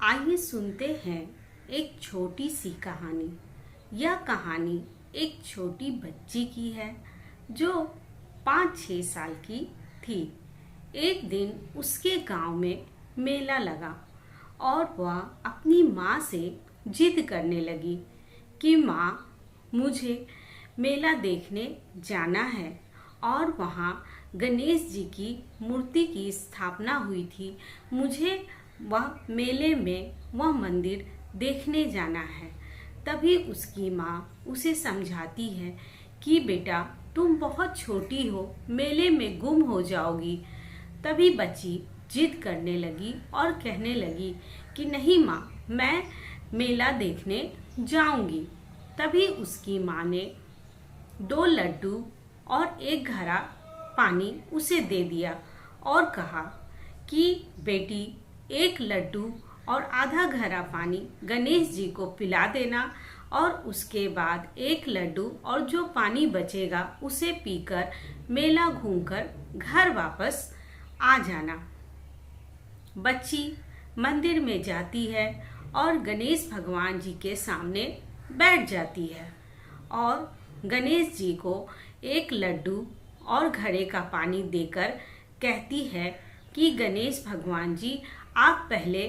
आइए सुनते हैं एक छोटी सी कहानी। यह कहानी एक छोटी बच्ची की है जो 5-6 साल की थी। एक दिन उसके गांव में मेला लगा और वह अपनी माँ से जिद करने लगी कि माँ, मुझे मेला देखने जाना है। और वहाँ गणेश जी की मूर्ति की स्थापना हुई थी। मुझे वह मेले में वह मंदिर देखने जाना है। तभी उसकी माँ उसे समझाती है कि बेटा, तुम बहुत छोटी हो, मेले में गुम हो जाओगी। तभी बच्ची जिद करने लगी और कहने लगी कि नहीं माँ, मैं मेला देखने जाऊंगी। तभी उसकी माँ ने 2 लड्डू और 1 घड़ा पानी उसे दे दिया और कहा कि बेटी, 1 लड्डू और आधा घड़ा पानी गणेश जी को पिला देना और उसके बाद 1 लड्डू और जो पानी बचेगा उसे पीकर मेला घूमकर घर वापस आ जाना। बच्ची मंदिर में जाती है और गणेश भगवान जी के सामने बैठ जाती है और गणेश जी को 1 लड्डू और घड़े का पानी देकर कहती है कि गणेश भगवान जी, आप पहले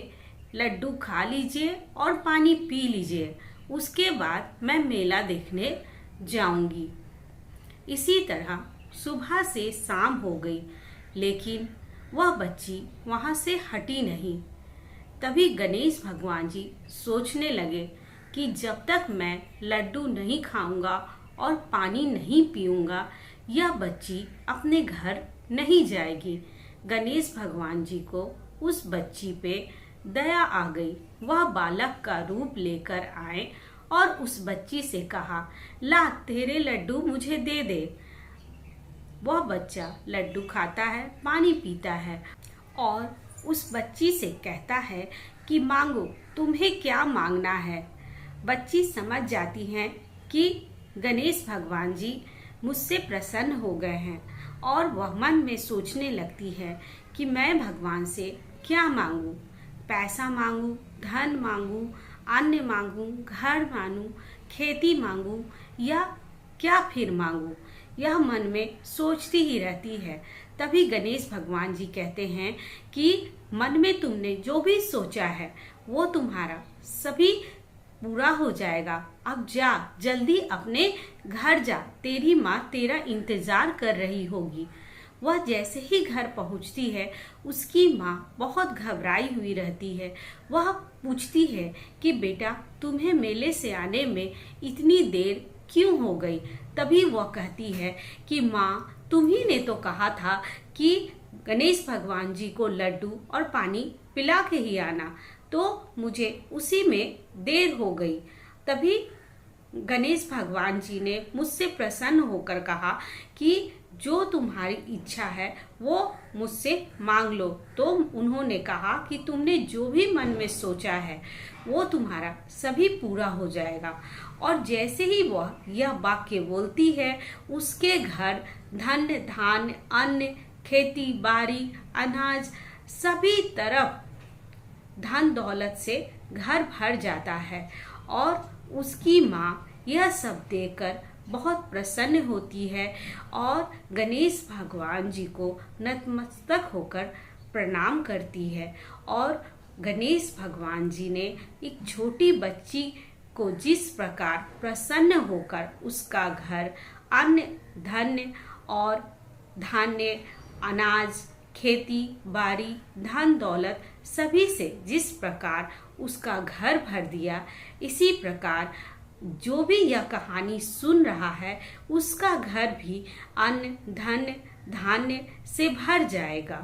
लड्डू खा लीजिए और पानी पी लीजिए, उसके बाद मैं मेला देखने जाऊंगी। इसी तरह सुबह से शाम हो गई, लेकिन वह बच्ची वहां से हटी नहीं। तभी गणेश भगवान जी सोचने लगे कि जब तक मैं लड्डू नहीं खाऊंगा और पानी नहीं पीऊंगा, यह बच्ची अपने घर नहीं जाएगी। गणेश भगवान जी को उस बच्ची पे दया आ गई। वह बालक का रूप लेकर आए और उस बच्ची से कहा, ला, तेरे लड्डू मुझे दे दे। वह बच्चा लड्डू खाता है, पानी पीता है और उस बच्ची से कहता है कि मांगो, तुम्हें क्या मांगना है। बच्ची समझ जाती है कि गणेश भगवान जी मुझसे प्रसन्न हो गए हैं और वह मन में सोचने लगती है कि मैं भगवान से क्या मांगूं। पैसा मांगूं, धन मांगूं, अन्न मांगूं, घर मांगूं, खेती मांगूं या क्या फिर मांगूं। यह मन में सोचती ही रहती है। तभी गणेश भगवान जी कहते हैं कि मन में तुमने जो भी सोचा है वो तुम्हारा सभी पूरा हो जाएगा। अब जा, जल्दी अपने घर जा, तेरी माँ तेरा इंतजार कर रही होगी। वह जैसे ही घर पहुंचती है, उसकी माँ बहुत घबराई हुई रहती है। वह पूछती है कि बेटा, तुम्हें मेले से आने में इतनी देर क्यों हो गई। तभी वह कहती है कि माँ, तुम्ही ने तो कहा था कि गणेश भगवान जी को लड्डू और पानी पिला के ही आना, तो मुझे उसी में देर हो गई। तभी गणेश भगवान जी ने मुझसे प्रसन्न होकर कहा कि जो तुम्हारी इच्छा है वो मुझसे मांग लो। तो उन्होंने कहा कि तुमने जो भी मन में सोचा है वो तुम्हारा सभी पूरा हो जाएगा। और जैसे ही वह यह वाक्य बोलती है, उसके घर धन धान्य, अन्न, खेती बाड़ी, अनाज, सभी तरफ धन दौलत से घर भर जाता है। और उसकी माँ यह सब देखकर बहुत प्रसन्न होती है और गणेश भगवान जी को नतमस्तक होकर प्रणाम करती है। और गणेश भगवान जी ने एक छोटी बच्ची को जिस प्रकार प्रसन्न होकर उसका घर अन्न धन्य और धान्य, अनाज, खेती बाड़ी, धन दौलत सभी से जिस प्रकार उसका घर भर दिया, इसी प्रकार जो भी यह कहानी सुन रहा है उसका घर भी अन्न धन धान्य से भर जाएगा।